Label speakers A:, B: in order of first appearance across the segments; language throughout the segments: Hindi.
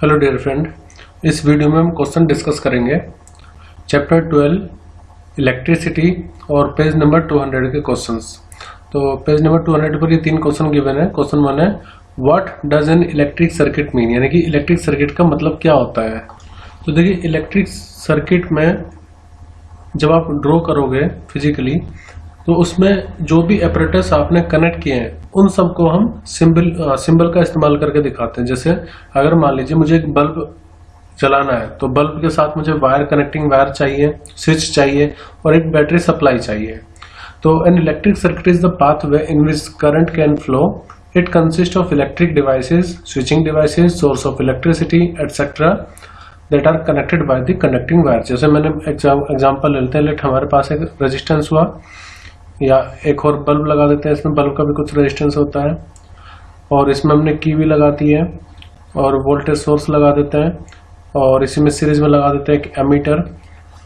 A: हेलो डियर फ्रेंड, इस वीडियो में हम क्वेश्चन डिस्कस करेंगे चैप्टर 12 इलेक्ट्रिसिटी और पेज नंबर 200 के क्वेश्चंस। तो पेज नंबर 200 पर ये तीन क्वेश्चन गिवन है। क्वेश्चन 1 है what does N electric circuit mean, यानी कि इलेक्ट्रिक सर्किट का मतलब क्या होता है। तो देखिए, इलेक्ट्रिक सर्किट में जब आप ड्रॉ करोगे फिजिकली तो उसमें जो भी एपरेटस आपने कनेक्ट किए हैं उन सबको हम सिंबल का इस्तेमाल करके दिखाते हैं। जैसे अगर मान लीजिए मुझे एक बल्ब जलाना है तो बल्ब के साथ मुझे वायर, कनेक्टिंग वायर चाहिए, स्विच चाहिए और एक बैटरी सप्लाई चाहिए। तो an electric circuit is the pathway in which current can flow. It consist of electric devices, switching devices, source of electricity etcetera that are connected by the conducting wire. जैसे मैंने एग्जांपल लेते हैं, लेट हमारे पास एक रेजिस्टेंस हुआ या एक और बल्ब लगा देते हैं, इसमें बल्ब का भी कुछ रेजिस्टेंस होता है और इसमें हमने की भी लगा दी है और वोल्टेज सोर्स लगा देते हैं और इसी में सीरीज में लगा देते हैं एक एमीटर,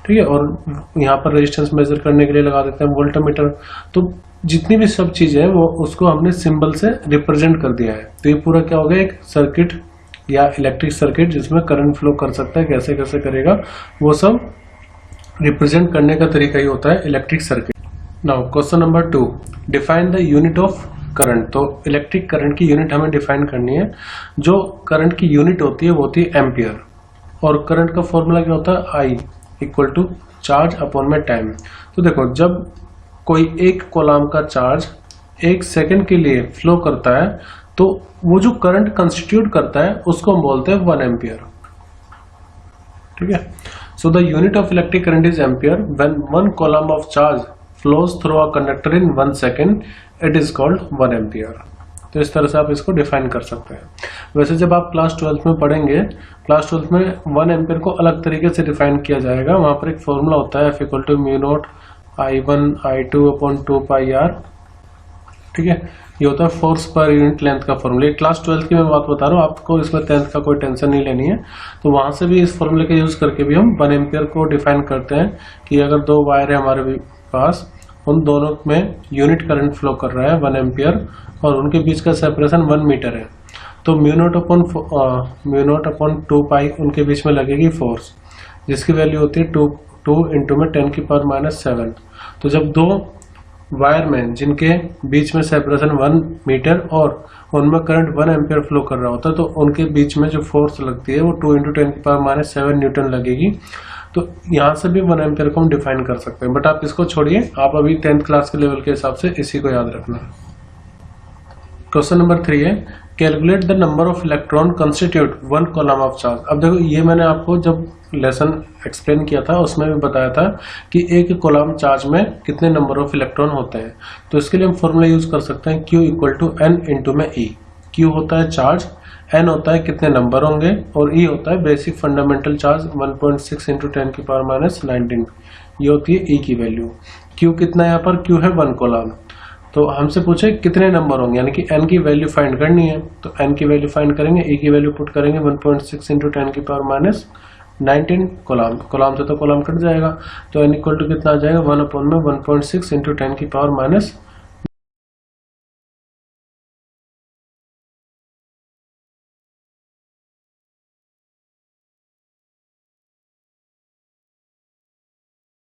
A: ठीक है, और यहाँ पर रेजिस्टेंस मेजर करने के लिए लगा देते हैं वोल्टमीटर। तो जितनी भी सब चीजें हैं वो उसको हमने सिंबल से रिप्रेजेंट कर दिया है। तो ये पूरा क्या हो गया, एक सर्किट या इलेक्ट्रिक सर्किट जिसमें करंट फ्लो कर सकता है। कैसे कैसे करेगा वो सब रिप्रेजेंट करने का तरीका ही होता है electric circuit. Now question number 2, define the unit of current. तो इलेक्ट्रिक करंट की यूनिट हमें डिफाइन करनी है। जो करंट की यूनिट होती है वो होती है एम्पियर और करंट का फॉर्मूला क्या होता है, I equal to charge upon में टाइम। तो देखो, जब कोई एक कोलम का चार्ज एक सेकंड के लिए फ्लो करता है तो वो जो करंट कंस्टिट्यूट करता है उसको हम बोलते हैं 1 एम्पियर, ठीक है। So the unit of electric current is ampere when 1 coulomb of charge flows through a conductor in 1 second, it is called 1 ampere। तो इस तरह से आप इसको डिफाइन कर सकते हैं। वैसे जब आप क्लास 12 में पढ़ेंगे, क्लास 12 में 1 एम्पियर को अलग तरीके से डिफाइन किया जाएगा। वहां पर एक फॉर्मूला होता है F = mu naught I1 I2 upon 2 पाई R, ठीक है। ये होता है फोर्स पर यूनिट लेंथ का फॉर्मूला। क्लास 12 की मैं बात बता रहा हूँ, आपको इसमें 10th का कोई टेंशन नहीं लेनी है। तो वहां से भी इस फॉर्मूले का यूज करके भी हम 1 एम्पियर को डिफाइन करते हैं कि अगर दो वायर है हमारे पास, उन दोनों में यूनिट करंट फ्लो कर रहा है 1 एम्पियर और उनके बीच का सेपरेशन 1 मीटर है। तो म्यू नॉट अपॉन 2 पाई उनके बीच में लगेगी फोर्स, जिसकी वैल्यू होती है 2 इंटू में 10⁻⁷। तो जब दो वायर में जिनके बीच में सेपरेशन 1 मीटर और उनमें करंट 1 एम्पियर फ्लो कर रहा होता है तो उनके बीच में जो फोर्स लगती है वो 2 इंटू 10⁻⁷ न्यूटन लगेगी। तो यहां से भी 1 एम्पियर को हम डिफाइन कर सकते हैं, बट आप इसको छोड़िए, आप अभी 10th क्लास के लेवल के हिसाब से इसी को याद रखना है। क्वेश्चन नंबर 3 है calculate the number of electron constitute 1 column of charge. अब देखो, ये मैंने आपको जब लेसन एक्सप्लेन किया था उसमें भी बताया था कि एक कॉलम चार्ज में कितने नंबर ऑफ इलेक्ट्रॉन होते हैं। तो इसके लिए हम फॉर्मूला यूज कर सकते हैं Q = N इंटू में E। Q होता है चार्ज, N होता है कितने नंबर होंगे और E होता है बेसिक फंडामेंटल चार्ज 1.6 इंटू 10⁻⁹। ये होती है E की वैल्यू। Q कितना है, यहाँ पर Q है 1 कॉलम। तो हमसे पूछे कितने नंबर होंगे, यानी कि N की वैल्यू फाइंड करनी है। तो N की वैल्यू फाइंड करेंगे, E की वैल्यू पुट करेंगे 1.6 इंटू 10⁻⁹ कॉलम से तो कॉलम कट जाएगा। तो N इक्वल टू कितना आ जाएगा, 1 अपॉन में 1.6 इंटू 10⁻⁷।